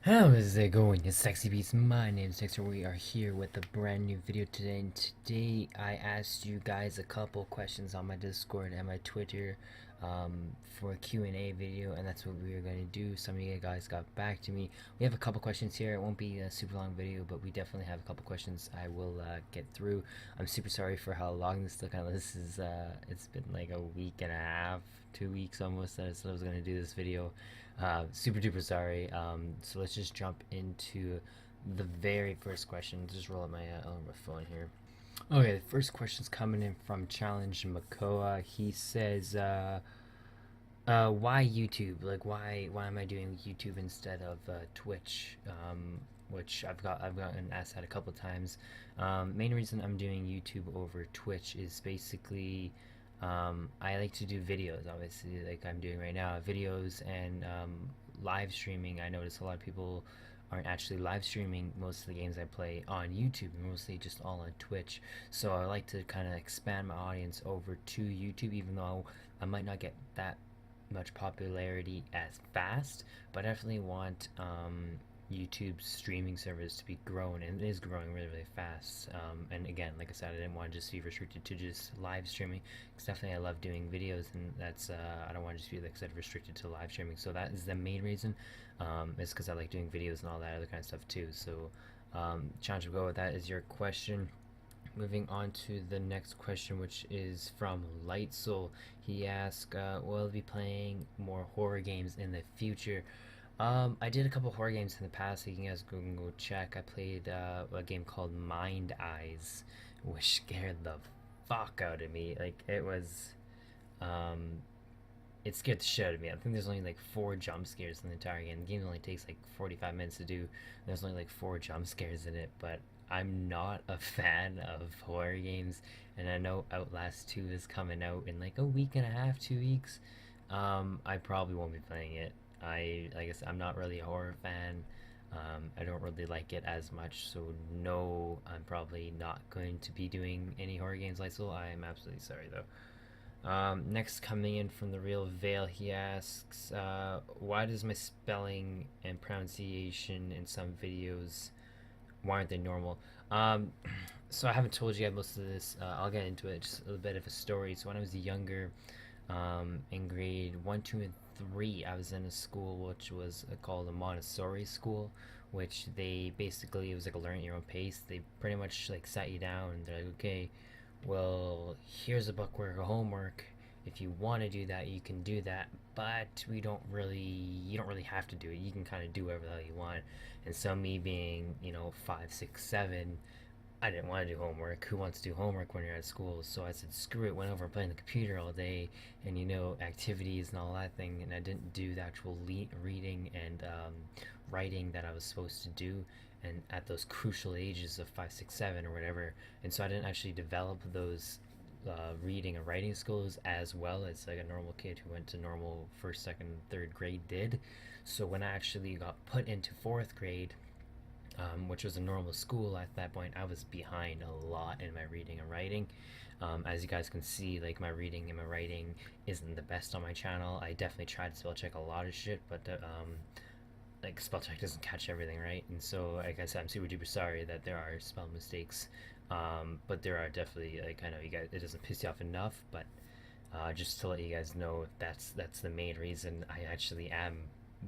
How is it going, you sexy beasts? My name is Dexter. We are here with a brand new video today, and today I asked you guys a couple questions on my Discord and my Twitter for a Q&A video, and that's what we are going to do. Some of you guys got back to me. We have a couple questions here. It won't be a super long video, but we definitely have a couple questions I will get through. I'm super sorry for how long this took. This is it's been like a week and a half, 2 weeks almost that I said I was going to do this video. Super duper sorry. So let's just jump into the very first question. Just roll up my phone here. Okay, the first question's coming in from Challenge Makoa. He says, why YouTube? Like, why am I doing YouTube instead of Twitch? Which I've gotten asked that a couple times. Main reason I'm doing YouTube over Twitch is basically I like to do videos, obviously, like I'm doing right now, videos and live streaming. I notice a lot of people aren't actually live streaming most of the games I play on YouTube, mostly just all on Twitch. So I like to kind of expand my audience over to YouTube, even though I might not get that much popularity as fast, but I definitely want YouTube's streaming service to be grown, and it is growing really, really fast. And again, like I said, I didn't want to just be restricted to just live streaming, because definitely I love doing videos, and that's I don't want to just be, like I said, restricted to live streaming. So that is the main reason. Is because I like doing videos and all that other kind of stuff too. So, challenge to go with that is your question. Moving on to the next question, which is from Light Soul. He asked, will I be playing more horror games in the future? I did a couple horror games in the past, so you guys can go check. I played a game called Mind Eyes, which scared the fuck out of me. Like, um, it scared the shit out of me. I think there's only like 4 jump scares in the entire game. The game only takes like 45 minutes to do. There's only like 4 jump scares in it, but I'm not a fan of horror games, and I know Outlast 2 is coming out in like a week and a half, 2 weeks. I probably won't be playing it. Like I said, I'm not really a horror fan. I don't really like it as much, so no, I'm probably not going to be doing any horror games like so. I am absolutely sorry though. Next, coming in from the Real Veil, he asks, why does my spelling and pronunciation in some videos, why aren't they normal? Um, so I haven't told you guys most of this. I'll get into it. Just a little bit of a story. So when I was younger, in grade 1, 2, and 3, I was in a school which was called a Montessori school, which they basically, it was like a learn at your own pace. They pretty much like sat you down and they're like, okay, well, here's a bookwork, a homework. If you want to do that, you can do that, but you don't really have to do it. You can kind of do whatever the hell you want. And so, me being, 5, 6, 7, I didn't want to do homework. Who wants to do homework when you're at school? So I said, screw it, went over playing the computer all day and, activities and all that thing. And I didn't do the actual reading and writing that I was supposed to do. And at those crucial ages of 5, 6, 7, or whatever. And so I didn't actually develop those reading and writing skills as well as like a normal kid who went to normal first, second, third grade did. So when I actually got put into fourth grade, which was a normal school at that point, I was behind a lot in my reading and writing. As you guys can see, like my reading and my writing isn't the best on my channel. I definitely tried to spell check a lot of shit, but like spell check doesn't catch everything, right? And so, like I said, I'm super duper sorry that there are spell mistakes, but there are definitely, like, I know you guys, it doesn't piss you off enough, but just to let you guys know, that's the main reason I actually am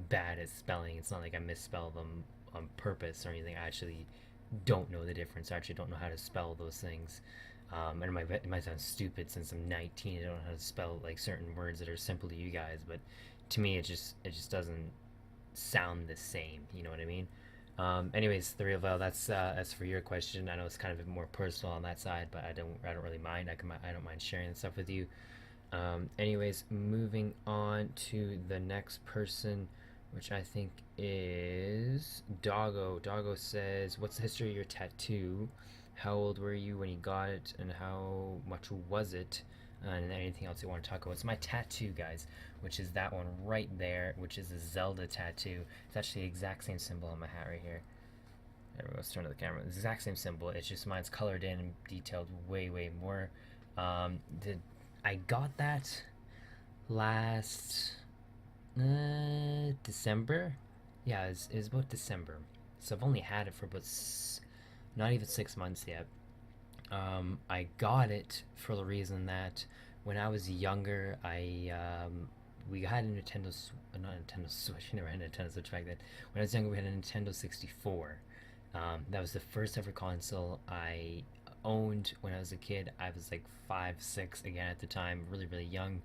bad at spelling. It's not like I misspell them on purpose or anything. I actually don't know the difference. I actually don't know how to spell those things. And it might sound stupid since I'm 19. I don't know how to spell like certain words that are simple to you guys, but to me, it just doesn't sound the same. You know what I mean? Anyways, the real Val, that's for your question. I know it's kind of a bit more personal on that side, but I don't really mind. I don't mind sharing that stuff with you. Anyways, moving on to the next person, which I think is Doggo. Doggo says, what's the history of your tattoo? How old were you when you got it, and how much was it? And anything else you want to talk about? It's my tattoo, guys, which is that one right there, which is a Zelda tattoo. It's actually the exact same symbol on my hat right here. There we go. Let's turn to the camera. It's the exact same symbol. It's just mine's colored in and detailed way, way more. The I got that last December. Yeah, it's about December, so I've only had it for about not even 6 months yet. I got it for the reason that when I was younger, we had a not Nintendo Switch. I never had a Nintendo Switch back then. When I was younger, we had a Nintendo 64. That was the first ever console I owned when I was a kid. I was like 5, 6 again at the time, really, really young.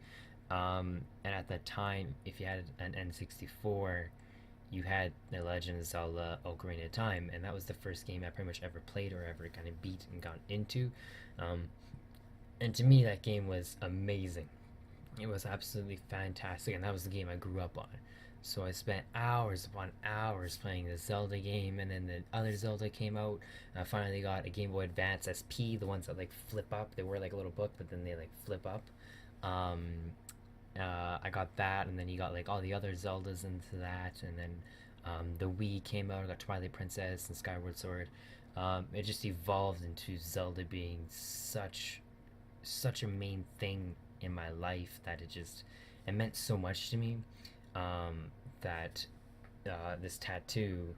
And at that time, if you had an N64, you had The Legend of Zelda Ocarina of Time, and that was the first game I pretty much ever played or ever kind of beat and got into. Um, and to me, that game was amazing. It was absolutely fantastic, and that was the game I grew up on. So I spent hours upon hours playing the Zelda game, and then the other Zelda came out. And I finally got a Game Boy Advance SP, the ones that like flip up. They were like a little book, but then they like flip up. Um, I got that, and then you got like all the other Zeldas into that, and then the Wii came out. I got Twilight Princess and Skyward Sword. It just evolved into Zelda being such a main thing in my life that it meant so much to me, um, that this tattoo,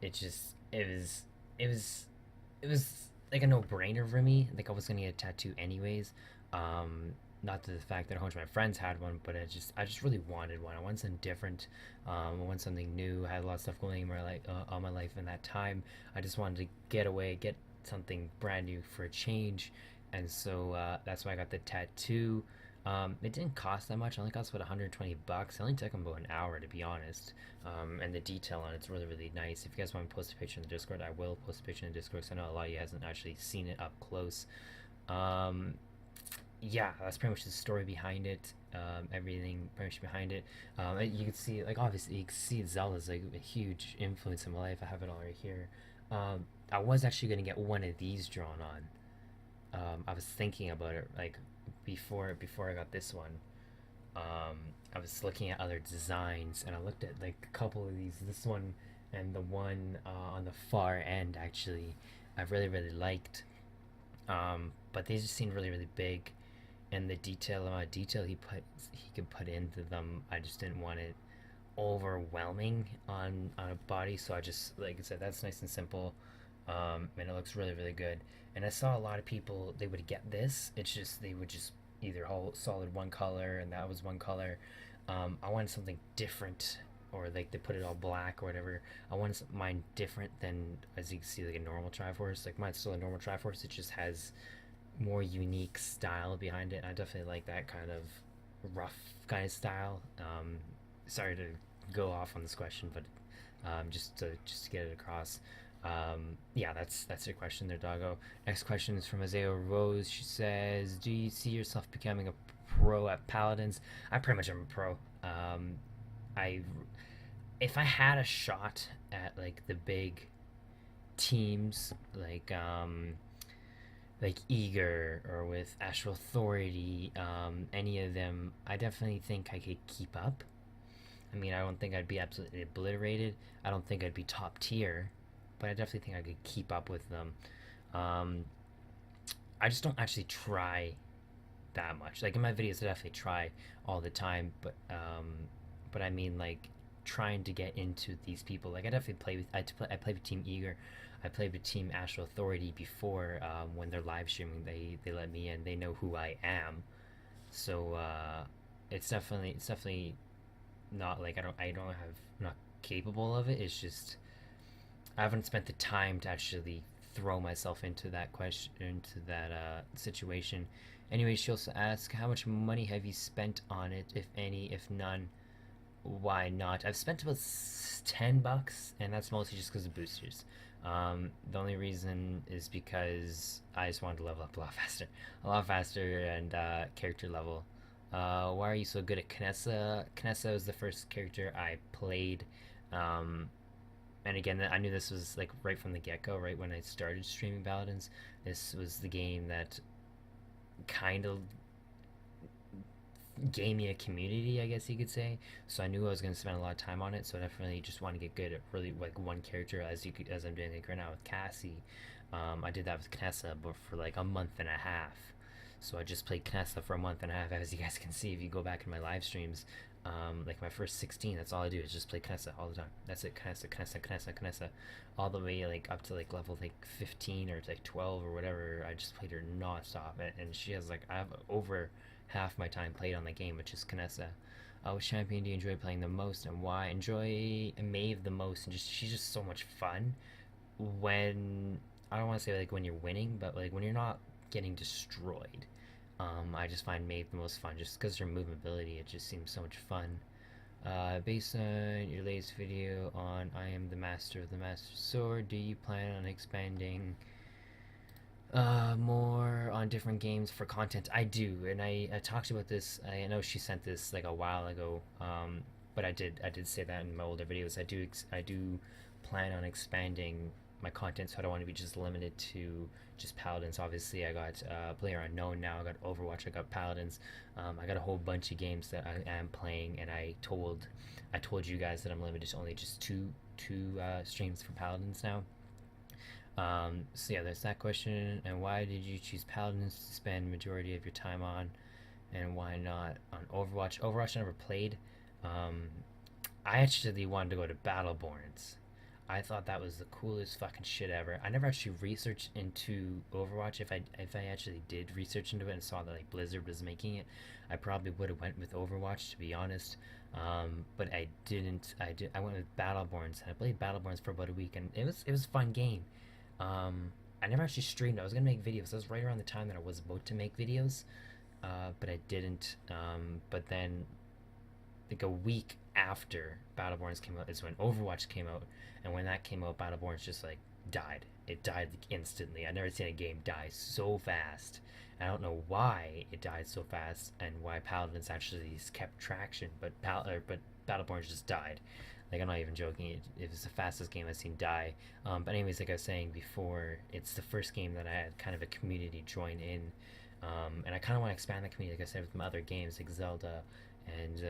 it was it was like a no brainer for me. Like I was gonna get a tattoo anyways. Um, Not to the fact that a bunch of my friends had one, but I just really wanted one. I wanted something different. I wanted something new. I had a lot of stuff going on my life in that time. I just wanted to get away, get something brand new for a change, and so that's why I got the tattoo. It didn't cost that much. It only cost about 120 bucks. It only took them about an hour, to be honest. And the detail on it's really, really nice. If you guys want to post a picture in the Discord, I will post a picture in the Discord. So I know a lot of you hasn't actually seen it up close. Um, yeah, that's pretty much the story behind it. Everything pretty much behind it. You can see, like, obviously, you can see Zelda's like a huge influence in my life. I have it all right here. I was actually gonna get one of these drawn on. I was thinking about it like before I got this one. I was looking at other designs, and I looked at like a couple of these. This one and the one on the far end actually, I really really liked. But they just seemed really really big, and the amount of detail he could put into them, I just didn't want it overwhelming on a body. So I just, like I said, that's nice and simple, and it looks really really good. And I saw a lot of people, they would get this. It's just they would just either hold solid one color, and that was one color. I wanted something different, or like they put it all black or whatever. I wanted mine different than, as you can see, like a normal Triforce. Like mine's still a normal Triforce. It just has more unique style behind it. And I definitely like that kind of rough kind of style. Sorry to go off on this question, but just to get it across. Yeah, that's your question there, doggo. Next question is from Isaiah Rose. She says, "Do you see yourself becoming a pro at Paladins?" I pretty much am a pro. I If I had a shot at like the big teams, like Eager or with Astral Authority, any of them, I definitely think I could keep up. I mean, I don't think I'd be absolutely obliterated. I don't think I'd be top tier, but I definitely think I could keep up with them. Um, I just don't actually try that much. Like in my videos, I definitely try all the time, but I mean like trying to get into these people. Like I definitely I play with Team Eager. I played with Team Astral Authority before. When they're live streaming, they let me in. They know who I am, so it's definitely not like I'm not capable of it. It's just I haven't spent the time to actually throw myself into that situation. Anyway, she also asks, how much money have you spent on it, if any, if none? Why not? I've spent about $10, and that's mostly just because of boosters. The only reason is because I just wanted to level up a lot faster, and character level. Why are you so good at Canasta? Canasta was the first character I played. Um, and again, I knew this was like right from the get go, right when I started streaming Paladins. This was the game that kind of gave me a community, I guess you could say. So I knew I was going to spend a lot of time on it. So I definitely just want to get good at really like one character, as I'm doing like right now with Cassie. I did that with Canasta, but for like a month and a half. So I just played Canasta for a month and a half, as you guys can see if you go back in my live streams. Like my first 16, that's all I do is just play Canasta all the time. That's it, Canasta, Canasta, Canasta, Canasta, all the way like up to like level like 15 or like 12 or whatever. I just played her nonstop, and she has like I have over half my time played on the game, which is Canasta. Which champion do you enjoy playing the most and why? Enjoy Maeve the most, and just she's just so much fun when I don't want to say like when you're winning, but like when you're not getting destroyed. I just find Maeve the most fun just because her movability. It just seems so much fun. Based on your latest video on I am the master of the master sword, do you plan on expanding more on different games for content? I do, and I talked about this. I know she sent this like a while ago, but I did say that in my older videos. I do plan on expanding my content, so I don't want to be just limited to just paladins. Obviously, I got Player Unknown now. I got Overwatch. I got paladins. I got a whole bunch of games that I am playing, and I told you guys that I'm limited to only just two streams for paladins now. So yeah, there's that question. And why did you choose paladins to spend majority of your time on, and why not on Overwatch? Overwatch I never played. Um, I actually wanted to go to Battleborns. I thought that was the coolest fucking shit ever. I never actually researched into Overwatch. If I actually did research into it and saw that like Blizzard was making it, I probably would have went with Overwatch to be honest. But I didn't. I went with Battleborns and I played Battleborns for about a week and it was a fun game. I never actually streamed. I was gonna make videos. That was right around the time that I was about to make videos, but I didn't. But then like a week after Battleborns came out is when Overwatch came out, and when that came out, Battleborns just like died. It died like, instantly. I've never seen a game die so fast. I don't know why it died so fast and why Paladins actually kept traction, but Battleborns just died. Like I'm not even joking. It was the fastest game I've seen die. But anyways, like I was saying before, it's the first game that I had kind of a community join in, and I kind of want to expand the community. Like I said with my other games like Zelda and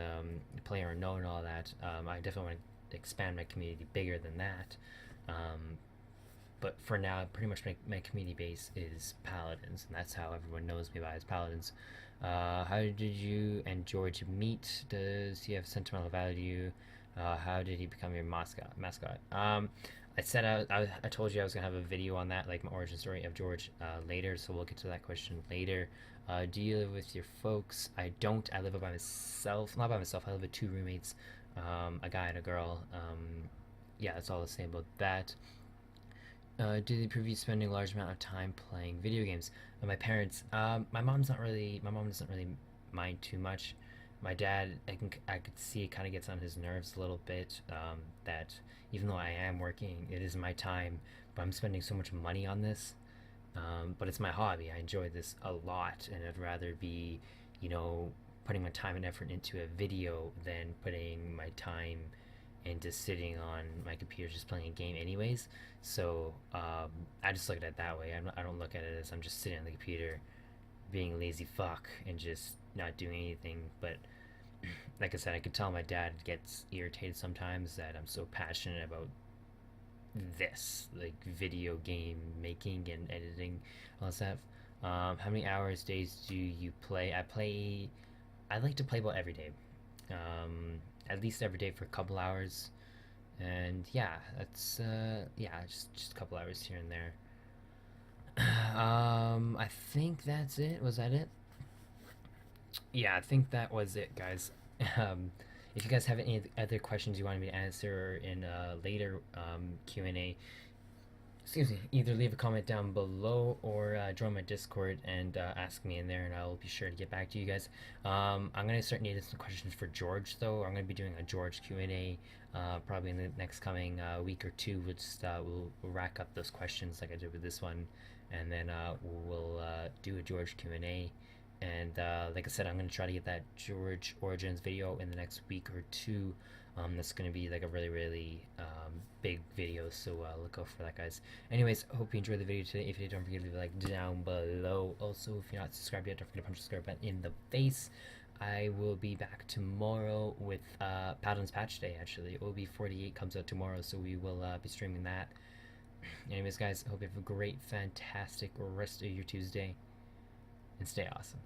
Player Unknown and all that. I definitely want to expand my community bigger than that. Um, but for now, pretty much my community base is Paladins, and that's how everyone knows me by as Paladins. How did you and George meet? Does he have sentimental value? How did he become your mascot? I told you I was gonna have a video on that, like my origin story of George, later. So we'll get to that question later. Do you live with your folks? I don't. I live by myself. Not by myself. I live with two roommates, a guy and a girl. Yeah, that's all I'll say about that. Do they preview spending a large amount of time playing video games? My parents. My mom's not really. My mom doesn't really mind too much. My dad, I could see it kind of gets on his nerves a little bit. That even though I am working, it is my time, but I'm spending so much money on this. But it's my hobby. I enjoy this a lot, and I'd rather be, you know, putting my time and effort into a video than putting my time into sitting on my computer just playing a game, anyways. So I just look at it that way. I don't look at it as I'm just sitting on the computer being a lazy fuck and just not doing anything. But like I said, I could tell my dad gets irritated sometimes that I'm so passionate about this, like video game making and editing, all that stuff. How many hours, days do you play? I like to play about every day. At least every day for a couple hours. And yeah, that's yeah, just a couple hours here and there. I think that's it. Was that it? Yeah, I think that was it, guys. Um, if you guys have any other questions you wanted me to answer in a later Q&A, excuse me, either leave a comment down below or join my Discord and ask me in there, and I'll be sure to get back to you guys. I'm gonna start needing some questions for George, though. I'm gonna be doing a George Q&A probably in the next coming week or two. We'll rack up those questions like I did with this one, and then we'll do a George Q&A. And like I said, I'm gonna try to get that George Origins video in the next week or two. That's gonna be like a really big video, so look out for that, guys. Anyways, I hope you enjoyed the video today. If you did, don't forget to leave a like down below. Also, if you're not subscribed yet, don't forget to punch the subscribe button in the face. I will be back tomorrow with Paladin's Patch Day. Actually, OB 48 comes out tomorrow, so we will be streaming that. Anyways, guys, I hope you have a great, fantastic rest of your Tuesday, and stay awesome.